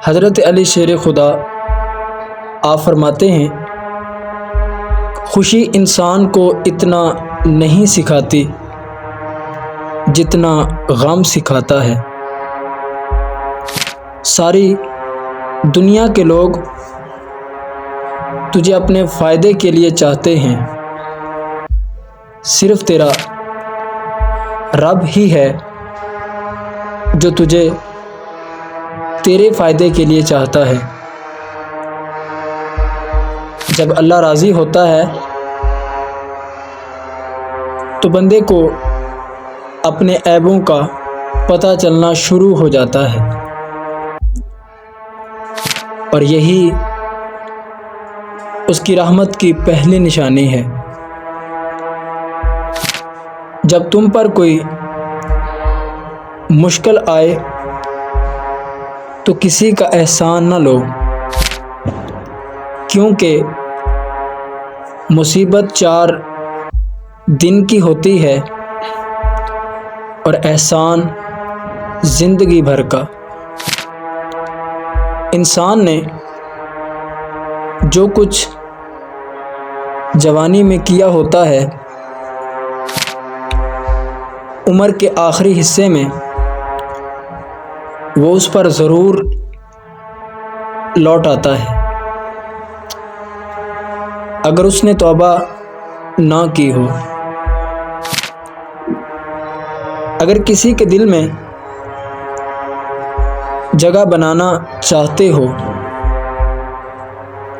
حضرت علی شیر خدا آپ فرماتے ہیں، خوشی انسان کو اتنا نہیں سکھاتی جتنا غم سکھاتا ہے۔ ساری دنیا کے لوگ تجھے اپنے فائدے کے لیے چاہتے ہیں، صرف تیرا رب ہی ہے جو تجھے تیرے فائدے کے لیے چاہتا ہے۔ جب اللہ راضی ہوتا ہے تو بندے کو اپنے عیبوں کا پتہ چلنا شروع ہو جاتا ہے، اور یہی اس کی رحمت کی پہلی نشانی ہے۔ جب تم پر کوئی مشکل آئے تو کسی کا احسان نہ لو، کیونکہ مصیبت 4 دن کی ہوتی ہے اور احسان زندگی بھر کا۔ انسان نے جو کچھ جوانی میں کیا ہوتا ہے، عمر کے آخری حصے میں وہ اس پر ضرور لوٹ آتا ہے، اگر اس نے توبہ نہ کی ہو۔ اگر کسی کے دل میں جگہ بنانا چاہتے ہو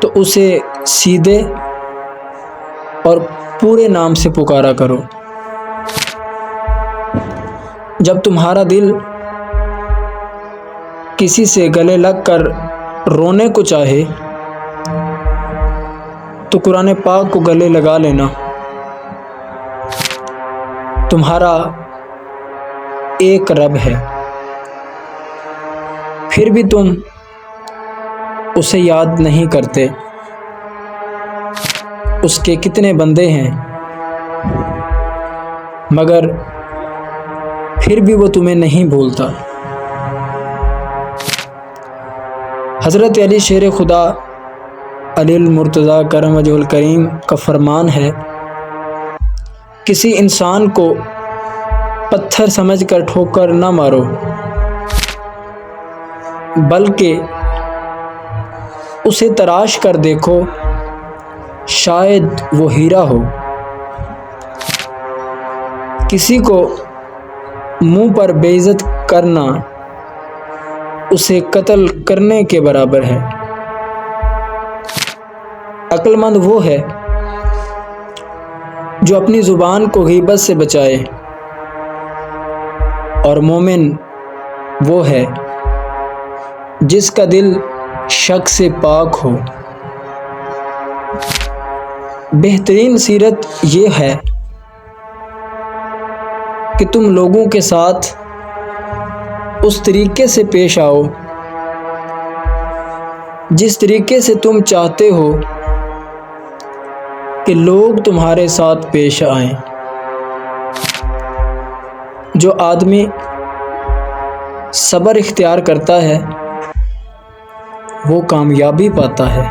تو اسے سیدھے اور پورے نام سے پکارا کرو۔ جب تمہارا دل کسی سے گلے لگ کر رونے کو چاہے تو قرآن پاک کو گلے لگا لینا۔ تمہارا ایک رب ہے، پھر بھی تم اسے یاد نہیں کرتے۔ اس کے کتنے بندے ہیں، مگر پھر بھی وہ تمہیں نہیں بھولتا۔ حضرت علی شیر خدا علی المرتضیٰ کرم وجہ الکریم کا فرمان ہے، کسی انسان کو پتھر سمجھ کر ٹھوکر نہ مارو، بلکہ اسے تراش کر دیکھو، شاید وہ ہیرا ہو۔ کسی کو منہ پر بے عزت کرنا اسے قتل کرنے کے برابر ہے۔ عقل مند وہ ہے جو اپنی زبان کو غیبت سے بچائے، اور مومن وہ ہے جس کا دل شک سے پاک ہو۔ بہترین سیرت یہ ہے کہ تم لوگوں کے ساتھ اس طریقے سے پیش آؤ جس طریقے سے تم چاہتے ہو کہ لوگ تمہارے ساتھ پیش آئیں۔ جو آدمی صبر اختیار کرتا ہے وہ کامیابی پاتا ہے،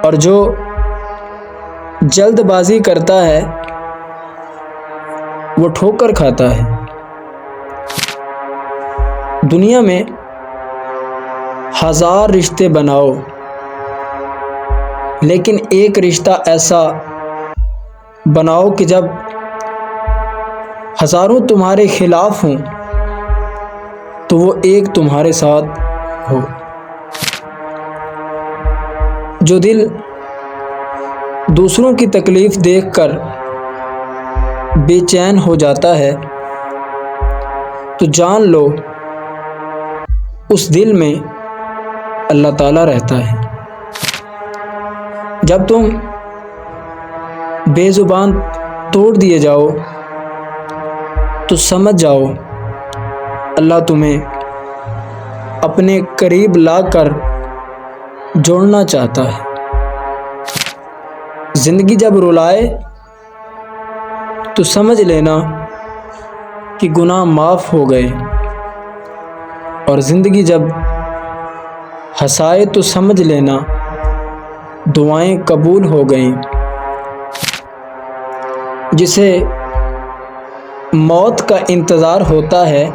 اور جو جلد بازی کرتا ہے وہ ٹھوکر کھاتا ہے۔ دنیا میں 1000 رشتے بناؤ، لیکن ایک رشتہ ایسا بناؤ کہ جب ہزاروں تمہارے خلاف ہوں تو وہ ایک تمہارے ساتھ ہو۔ جو دل دوسروں کی تکلیف دیکھ کر بے چین ہو جاتا ہے تو جان لو اس دل میں اللہ تعالیٰ رہتا ہے۔ جب تم بے زبان توڑ دیے جاؤ تو سمجھ جاؤ اللہ تمہیں اپنے قریب لا کر جوڑنا چاہتا ہے۔ زندگی جب رلائے تو سمجھ لینا کہ گناہ معاف ہو گئے، اور زندگی جب ہنسائے تو سمجھ لینا دعائیں قبول ہو گئیں۔ جسے موت کا انتظار ہوتا ہے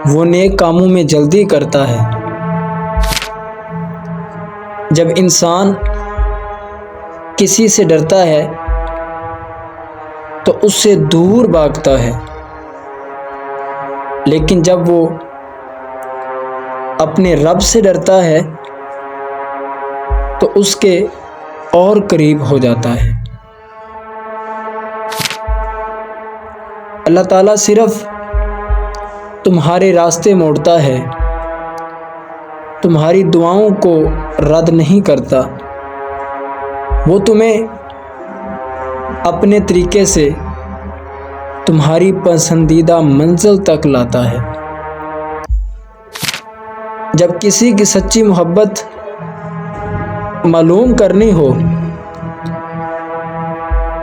وہ نیک کاموں میں جلدی کرتا ہے۔ جب انسان کسی سے ڈرتا ہے تو اس سے دور بھاگتا ہے، لیکن جب وہ اپنے رب سے ڈرتا ہے تو اس کے اور قریب ہو جاتا ہے۔ اللہ تعالیٰ صرف تمہارے راستے موڑتا ہے، تمہاری دعاؤں کو رد نہیں کرتا۔ وہ تمہیں اپنے طریقے سے تمہاری پسندیدہ منزل تک لاتا ہے۔ جب کسی کی سچی محبت معلوم کرنی ہو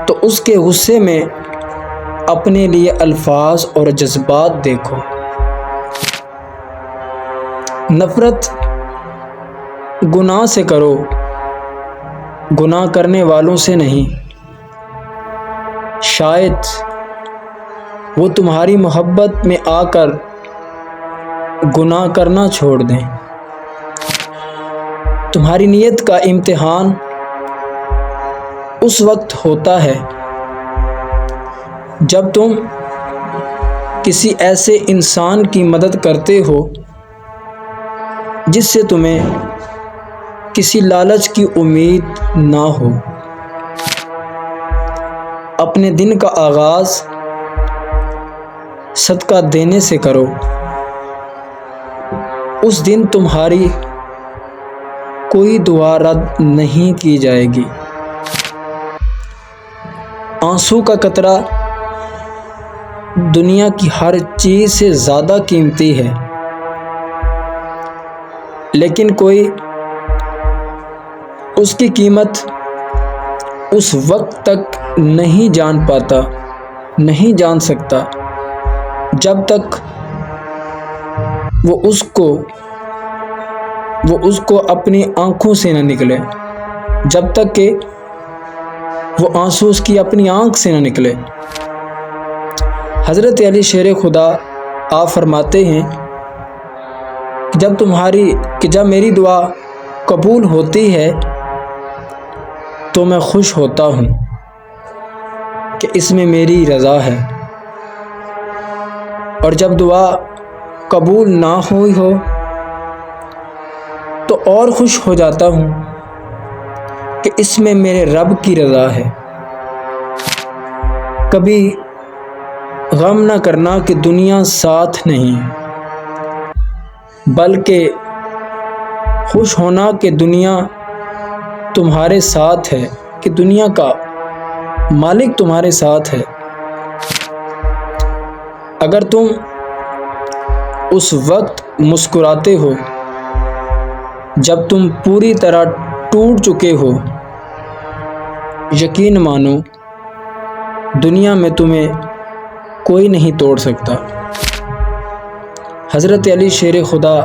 تو اس کے غصے میں اپنے لیے الفاظ اور جذبات دیکھو۔ نفرت گناہ سے کرو، گناہ کرنے والوں سے نہیں۔ شاید وہ تمہاری محبت میں آ کر گناہ کرنا چھوڑ دیں۔ تمہاری نیت کا امتحان اس وقت ہوتا ہے جب تم کسی ایسے انسان کی مدد کرتے ہو جس سے تمہیں کسی لالچ کی امید نہ ہو۔ اپنے دن کا آغاز صدقہ دینے سے کرو، اس دن تمہاری کوئی دعا رد نہیں کی جائے گی۔ آنسو کا قطرہ دنیا کی ہر چیز سے زیادہ قیمتی ہے، لیکن کوئی اس کی قیمت اس وقت تک نہیں جان پاتا، نہیں جان سکتا جب تک وہ اس کو اپنی آنکھوں سے نہ نکلے، جب تک کہ وہ آنسو اس کی اپنی آنکھ سے نہ نکلے۔ حضرت علی شیر خدا آپ فرماتے ہیں کہ جب میری دعا قبول ہوتی ہے تو میں خوش ہوتا ہوں کہ اس میں میری رضا ہے، اور جب دعا قبول نہ ہوئی ہو تو اور خوش ہو جاتا ہوں کہ اس میں میرے رب کی رضا ہے۔ کبھی غم نہ کرنا کہ دنیا ساتھ نہیں، بلکہ خوش ہونا کہ دنیا تمہارے ساتھ ہے، کہ دنیا کا مالک تمہارے ساتھ ہے۔ اگر تم اس وقت مسکراتے ہو جب تم پوری طرح ٹوٹ چکے ہو، یقین مانو دنیا میں تمہیں کوئی نہیں توڑ سکتا۔ حضرت علی شیر خدا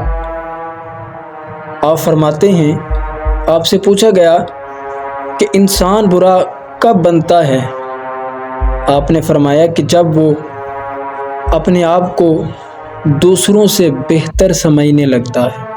آپ فرماتے ہیں، آپ سے پوچھا گیا کہ انسان برا کب بنتا ہے؟ آپ نے فرمایا کہ جب وہ اپنے آپ کو دوسروں سے بہتر سمجھنے لگتا ہے۔